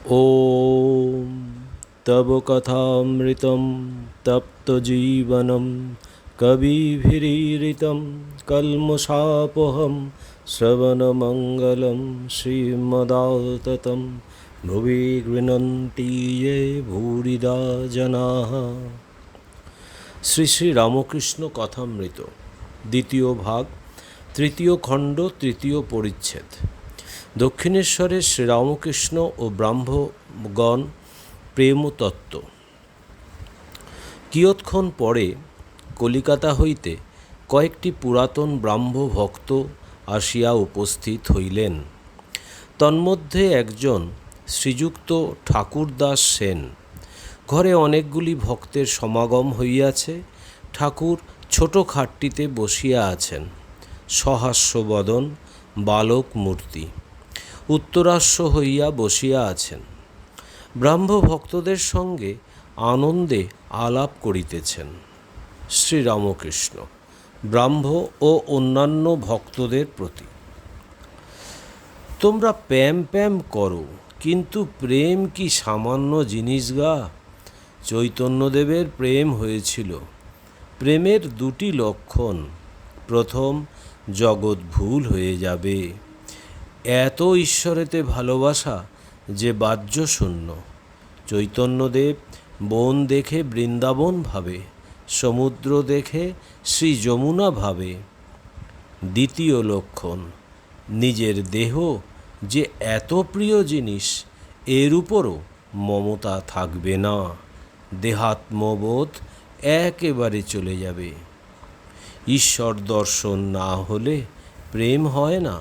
ॐ तव कथामृतं तप्तजीवनं कविभिरीरितं कल्मषापहं श्रवणमङ्गलं श्रीमदाततं भुवि गृह्णन्ति ये भूरिदा जनाः। শ্রী শ্রী রামকৃষ্ণ কথামৃত দ্বিতীয় ভাগ, তৃতীয় খণ্ড, তৃতীয় পরিচ্ছেদ। দক্ষিণেশ্বরের শ্রীরামকৃষ্ণ ও ব্রাহ্মগণ প্রেমতত্ত্ব। কিয়ৎক্ষণ পরে কলিকাতা হইতে কয়েকটি পুরাতন ব্রাহ্ম ভক্ত আসিয়া উপস্থিত হইলেন। তন্মধ্যে একজন শ্রীযুক্ত ঠাকুরদাস সেন। ঘরে অনেকগুলি ভক্তের সমাগম হইয়াছে। ঠাকুর ছোট খাটটিতে বসিয়া আছেন। সহাস্যবদন, বালক মূর্তি, উত্তরাস্য হইয়া বসিয়া আছেন। ব্রাহ্ম ভক্তদের সঙ্গে আনন্দে আলাপ করিতেছেন। শ্রীরামকৃষ্ণ ব্রাহ্ম ও অন্যান্য ভক্তদের প্রতি: তোমরা প্যাম প্যাম করো, কিন্তু প্রেম কি সামান্য জিনিস গা? চৈতন্যদেবের প্রেম হয়েছিল। প্রেমের দুটি লক্ষণ: প্রথম, জগৎ ভুল হয়ে যাবে, এত ঈশ্বরেতে ভালোবাসা যে বাহ্যশূন্য। চৈতন্যদেব বন দেখে বৃন্দাবন ভাবে, সমুদ্র দেখে শ্রী যমুনা ভাবে। দ্বিতীয় লক্ষণ, নিজের দেহ যে এত প্রিয় জিনিস, এর উপরও মমতা থাকবে না, দেহাত্মবোধ একেবারে চলে যাবে। ঈশ্বর দর্শন না হলে প্রেম হয় না।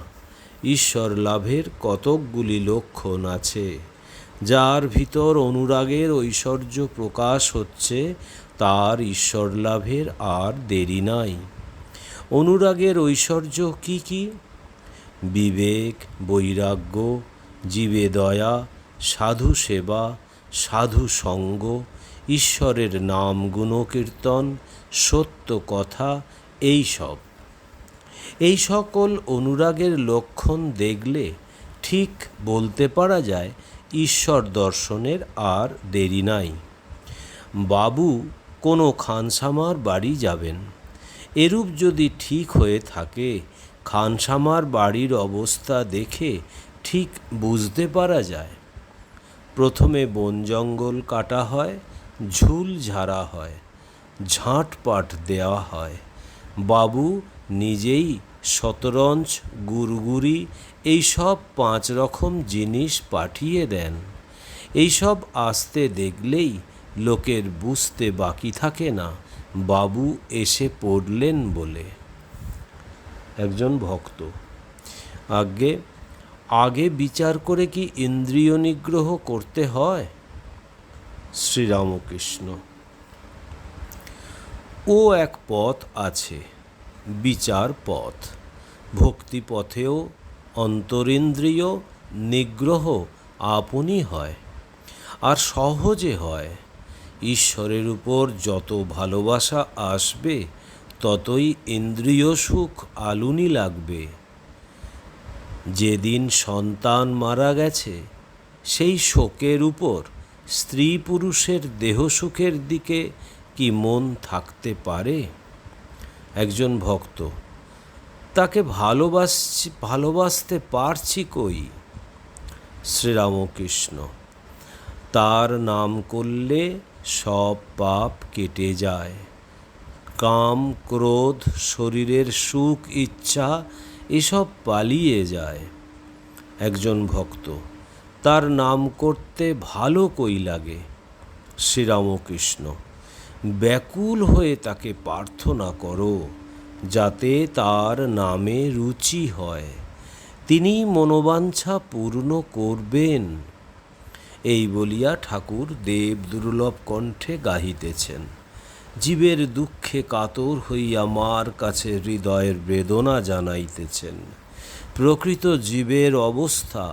ঈশ্বর লাভের কতকগুলি লক্ষণ আছে। যার ভিতর অনুরাগের ঐশ্বর্য প্রকাশ হচ্ছে, তার ঈশ্বর লাভের আর দেরি নাই। অনুরাগের ঐশ্বর্য কি কি? বিবেক, বৈরাগ্য, জীবে দয়া, সাধু সেবা, সাধু সঙ্গ, ঈশ্বরের নাম গুণকীর্তন, সত্য কথা, এই সকল অনুরাগের লক্ষণ দেখলে ঠিক বলতে পারা যায় ঈশ্বর দর্শনের আর দেরি নাই। বাবু কোনো খানসামার বাড়ি যাবেন। এরূপ যদি ঠিক হয়ে থাকে, খানসামার বাড়ির অবস্থা দেখে ঠিক বুঝতে পারা যায়। প্রথমে বন জঙ্গল কাটা হয়, ঝুল ঝাড়া হয়, ঝাঁটপাট দেওয়া হয়। বাবু নিজেই শতরঞ্চ, গুড়গুড়ি এইসব 5 রকম জিনিস পাঠিয়ে দেন। এইসব আসতে দেখলেই লোকের বুঝতে বাকি থাকে না বাবু এসে পড়লেন বলে। একজন ভক্ত: আগে বিচার করে কি ইন্দ্রিয় নিগ্রহ করতে হয়? শ্রীরামকৃষ্ণ: ও এক পথ আছে, বিচার পথ। ভক্তি পথেও অন্তরিন্দ্রিয় নিগ্রহ আপনি হয়, আর সহজে হয়। ঈশ্বরের উপর যত ভালোবাসা আসবে, ততই ইন্দ্রিয় সুখ আলুনি লাগবে। যেদিন সন্তান মারা গেছে, সেই শোকের উপর স্ত্রী পুরুষের দেহসুখের দিকে কি মন থাকতে পারে? একজন ভক্ত: তাকে ভালোবাসতে পারছি কই? শ্রীরামকৃষ্ণ: তার নাম করলে সব পাপ কেটে যায়। কাম, ক্রোধ, শরীরের সুখ, ইচ্ছা এসব পালিয়ে যায়। একজন ভক্ত: তার নাম করতে ভালো কই লাগে? শ্রীরামকৃষ্ণ: ব্যাকুল হয়ে তাকে প্রার্থনা করো, যাতে তার নামে রুচি হয়। তিনি মনোবাঞ্ছা পূর্ণ করবেন। এই বলিয়া ঠাকুর দেব দুর্লভ কণ্ঠে গাহিতেছেন। জীবের দুঃখে কাতর হইয়া মার কাছে হৃদয়ের বেদনা জানাইতেছেন। প্রকৃত জীবের অবস্থা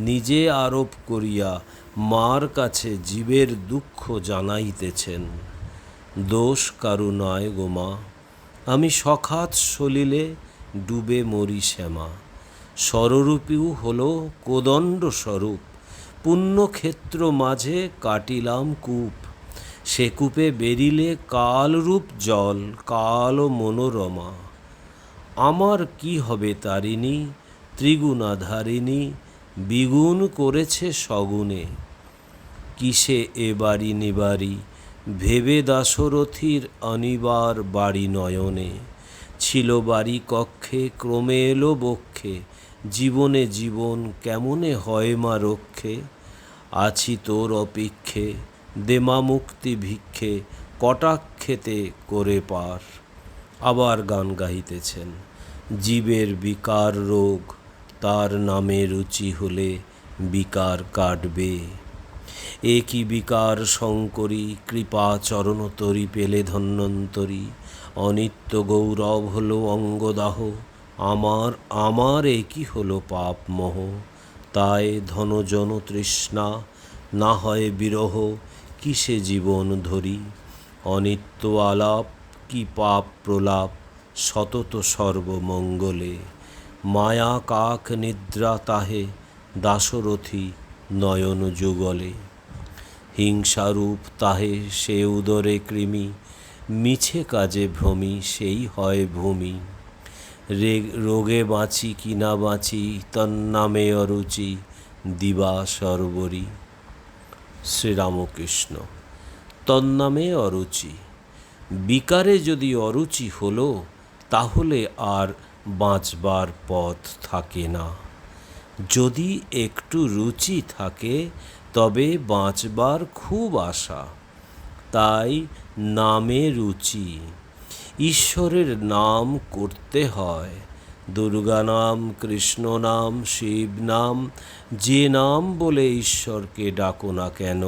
নিজে আরোপ করিয়া মার কাছে জীবের দুঃখ জানাইতেছেন। দোষ কারু নয় গো মা, আমি সখাত সলিলে ডুবে মরি শ্যামা। স্বরূপীও হল কোদণ্ড স্বরূপ, পুণ্যক্ষেত্র মাঝে কাটিলাম কূপ, সে কূপে বেরিলে কালরূপ জল, কাল ও মনোরমা। আমার কি হবে তারিণী, ত্রিগুণাধারিণী, দ্বিগুণ করেছে সগুণে। কিসে এ বাড়ি নিবারি, ভেবে দাশরথীর অনিবার বাড়ি নয়নে। ছিল বাড়ি কক্ষে, ক্রমে এলো বক্ষে, জীবনে জীবন কেমনে হয় মা রক্ষে। আছি তোর অপেক্ষে, দে মা মুক্তি ভিক্ষে, কটাক্ষেতে করে পার। আবার গান গাইতেছেন। জীবের বিকার রোগ, তার নামে রুচি হলে বিকার কাটবে। এ কি বিকার শঙ্করী, কৃপা চরণতরি পেলে ধন্বন্তরী। অনিত্য গৌরব হলো অঙ্গদাহ, আমার এ কি হলো পাপ মোহ। তাই ধনজন তৃষ্ণা, না হয় বিরহ, কিসে জীবন ধরি। অনিত্য আলাপ, কি পাপ প্রলাপ, সতত সর্বমঙ্গলে। মায়া কাক নিদ্রা তাহে, দাশরথী নয়ন যুগলে। হিংসারূপ তাহে সে উদরে কৃমি, মিছে কাজে ভ্রমি সেই হয় ভূমি। রোগে বাঁচি কি না বাঁচি, তন্নামে অরুচি, দিবা সর্বরি। শ্রীরামকৃষ্ণ। তন্নামে অরুচি, বিকারে যদি অরুচি হলো, তাহলে আর বাঁচবার পথ থাকে না। যদি একটু রুচি থাকে, তবে বাঁচবার খুব আশা। তাই নামে রুচি, ঈশ্বরের নাম করতে হয়। দুর্গা নাম, কৃষ্ণ নাম, শিব নাম, যে নাম বলে ঈশ্বরকে ডাকো না কেন,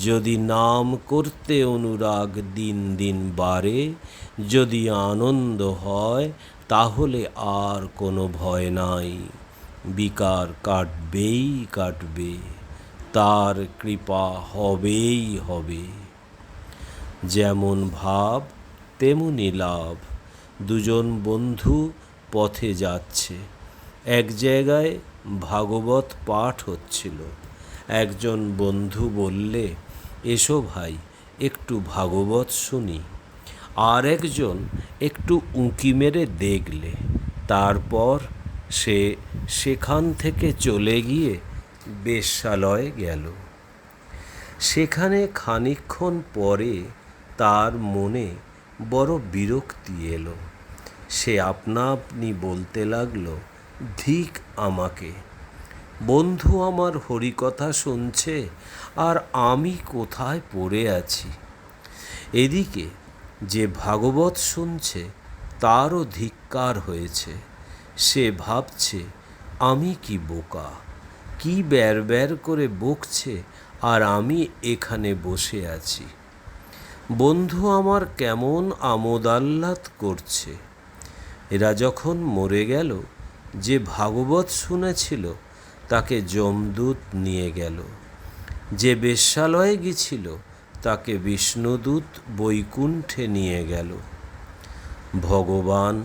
যদি নাম করতে অনুরাগ দিন দিন বাড়ে, যদি আনন্দ হয়, তাহলে আর কোনো ভয় নাই। বিকার কাটবেই কাটবে, তার কৃপা হবেই হবে। যেমন ভাব তেমনি লাভ। দুজন বন্ধু পথে যাচ্ছে, এক জায়গায় ভাগবত পাঠ হচ্ছিল। একজন বন্ধু বললে, এসো ভাই একটু ভাগবত শুনি। আর একজন একটু উঁকি মেরে দেখলে। তারপর সে সেখান থেকে চলে গিয়ে বেশ্যালয়ে গেল। সেখানে খানিকক্ষণ পরে তার মনে বড় বিরক্তি এলো। সে আপনা আপনি বলতে লাগলো, ধিক আমাকে, বন্ধু আমার হরিকথা শুনছে আর আমি কোথায় পড়ে আছি। এদিকে যে ভাগবত শুনছে তারও ধিক্কার হয়েছে। সে ভাবছে, আমি কি বোকা, কি ব্যার করে বকছে আর আমি এখানে বসে আছি। বন্ধু আমার কেমন আমোদ আহ্লাদ করছে। এরা যখন মরে গেল, যে ভাগবত শুনেছিল তাকে যমদূত নিয়ে গেল। যে বেশ্যালয়ে গিয়েছিল তাকে বিষ্ণুদূত বৈকুণ্ঠে নিয়ে গেল। ভগবান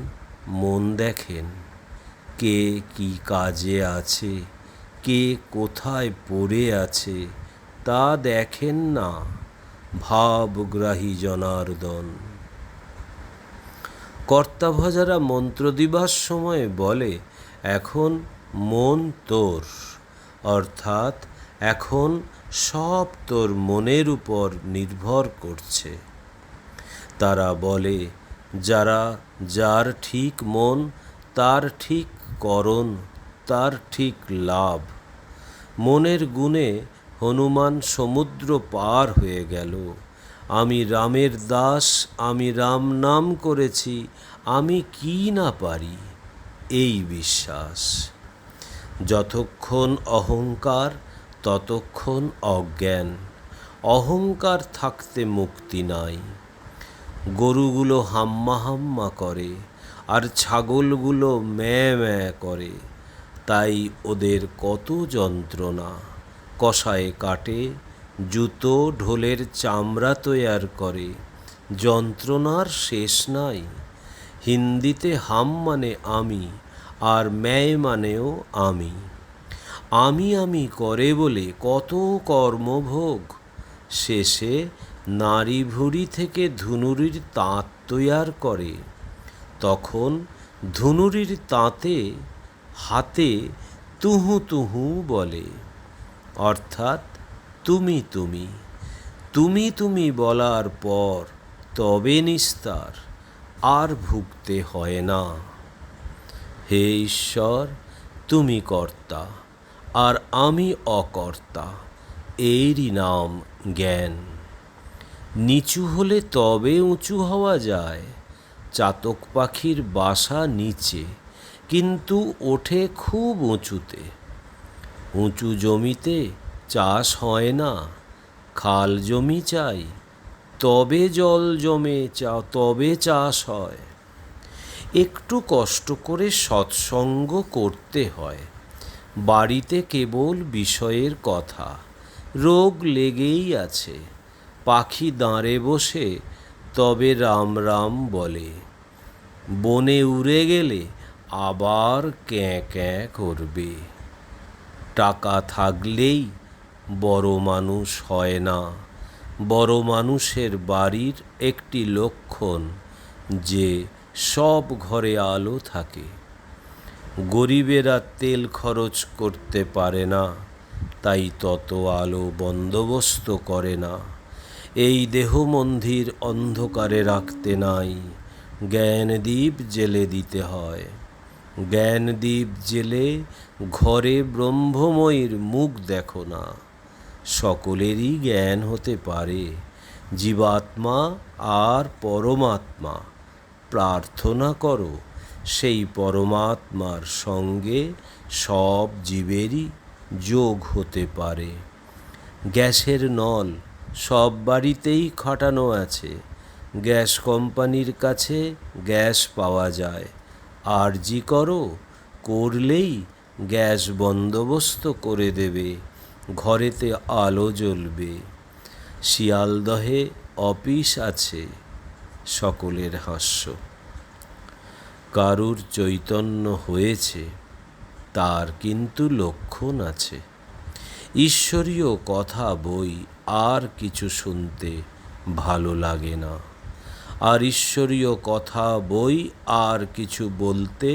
মন দেখেন, কে কি কাজে আছে, কে কোথায় পড়ে আছে, তা দেখেন না। ভাবগ্রাহী জনার্দন। কর্তাভজারা মন্ত্র দিবার সময় বলে, এখন মন তোর, অর্থাৎ এখন সব তোর মনের উপর নির্ভর করছে। তারা বলে, যার ঠিক মন, তার ঠিক করণ, তার ঠিক লাভ। মনের গুণে হনুমান সমুদ্র পার হয়ে গেল। আমি রামের দাস, আমি রাম নাম করেছি, আমি কি না পারি, এই বিশ্বাস। যতক্ষণ অহংকার, ততক্ষণ অজ্ঞান। অহংকার থাকতে মুক্তি নাই। গরুগুলো হাম্মা হাম্মা করে আর ছাগলগুলো ম্যাঁ ম্যাঁ করে, তাই ওদের কত যন্ত্রণা। কষায়ে কাটে, জুতো ঢোলের চামড়া তৈয়ার করে, যন্ত্রণার শেষ নাই। হিন্দিতে হাম মানে আমি আর ম্যায় মানেও আমি। আমি আমি করে বলে কত কর্মভোগ, শেষে নারী ভুঁড়ি থেকে ধুনুরির তাঁত তৈয়ার করে। তখন ধুনুরির তাঁতে হাতে তুহু তুহু বলে, অর্থাৎ তুমি তুমি। তুমি তুমি বলার পর তবে নিস্তার, আর ভুগতে হয় না। হে ঈশ্বর, তুমি কর্তা আর আমি অকর্তা, এরই নাম জ্ঞান। নিচু হলে তবে উঁচু হওয়া যায়। চাতক পাখির বাসা নিচে, কিন্তু ওঠে খুব উঁচুতে। উঁচু জমিতে চাষ হয় না, খাল জমি চাই, তবে জল জমে তবে চাষ হয়। একটু কষ্ট করে সৎসঙ্গ করতে হয়। বাড়িতে কেবল বিষয়ের কথা, রোগ লেগেই আছে। পাখি দাঁড়ে বসে তবে রাম রাম বলে, বনে উড়ে গেলে আবার ক্যাঁ ক্যাঁ করবে। টাকা থাকলেই বড় মানুষ হয় না। বড় মানুষের বাড়ির একটি লক্ষণ যে সব ঘরে আলো থাকে। গরিবেরা তেল খরচ করতে পারে না, তাই তত আলো বন্দোবস্ত করে না। এই দেহ মন্দির অন্ধকারে রাখতে নাই, জ্ঞানদীপ জেলে দিতে হয়। জ্ঞানদীপ জেলে ঘরে ব্রহ্মময়ীর মুখ দেখো না। সকলেরই জ্ঞান হতে পারে, জীবাত্মা আর পরমাত্মা। প্রার্থনা করো সেই পরমাত্মার সঙ্গে সব জীবেরই যোগ হতে পারে। গ্যাসের নল সব বাড়িতেই খাটানো আছে। গ্যাস কোম্পানির কাছে গ্যাস পাওয়া যায়। আরজি করো, করলেই গ্যাস বন্দোবস্ত করে দেবে, ঘরেতে আলো জ্বলবে। শিয়ালদহে অফিস আছে, সকলের হাস্য। কারুর চৈতন্য হয়েছে, তার কিন্তু লক্ষণ আছে। ঈশ্বরীয় কথা বই আর কিছু শুনতে ভালো লাগে না, আর ঈশ্বরীয় কথা বই আর কিছু বলতে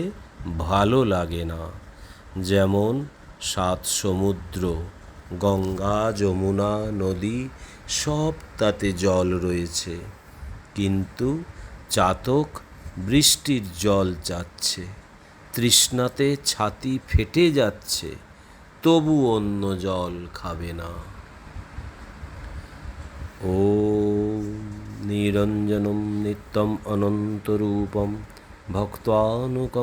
ভালো লাগে না। যেমন 7 সমুদ্র, গঙ্গা, যমুনা, নদী সব তাতে জল রয়েছে, কিন্তু চাতক বৃষ্টির জল চাচ্ছে। তৃষ্ণাতে ছাতি ফেটে যাচ্ছে, তবু অন্য জল খাবে না। ওম নিরঞ্জনম নিত্যম অনন্তরূপম ভক্তানুকম্পাধীত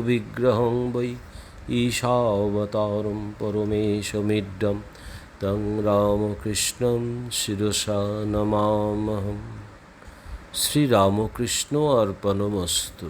বিগ্রহং বৈ ঈশাবতারম পরমেশমিড্ডম তং রামকৃষ্ণং শিরসা নমামহম। শ্রীরামকৃষ্ণ অর্পণমস্তু।